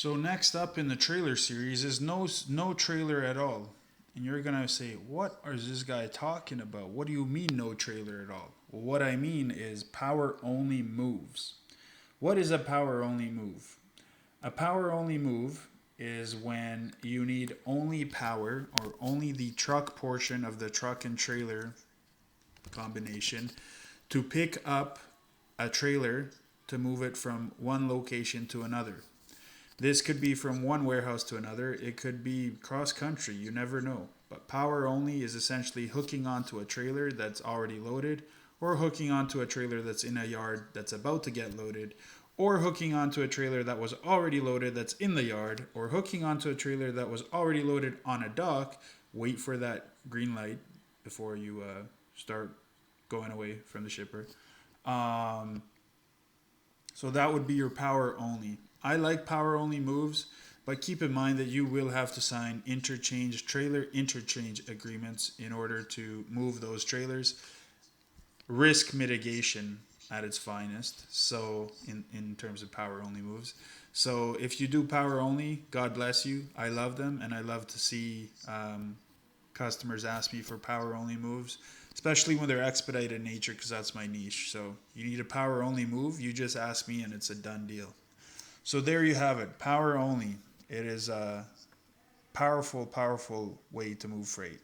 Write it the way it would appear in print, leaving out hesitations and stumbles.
So next up in the trailer series is no trailer at all. And you're gonna say, what is this guy talking about? What do you mean no trailer at all? Well, what I mean is power only moves. What is a power only move? A power only move is when you need only power or only the truck portion of the truck and trailer combination to pick up a trailer to move it from one location to another. This could be from one warehouse to another. It could be cross country. You never know. But power only is essentially hooking onto a trailer that's already loaded, or hooking onto a trailer that's in a yard that's about to get loaded, or hooking onto a trailer that was already loaded that's in the yard, or hooking onto a trailer that was already loaded on a dock. Wait for that green light before you start going away from the shipper. Um, so that would be your power only. I like power only moves, but keep in mind that you will have to sign trailer interchange agreements in order to move those trailers. Risk mitigation at its finest. So in terms of power only moves. So if you do power only, God bless you. I love them, and I love to see customers ask me for power only moves, especially when they're expedited in nature, because that's my niche. So you need a power only move, you just ask me, and it's a done deal. So there you have it, power only. It is a powerful, powerful way to move freight.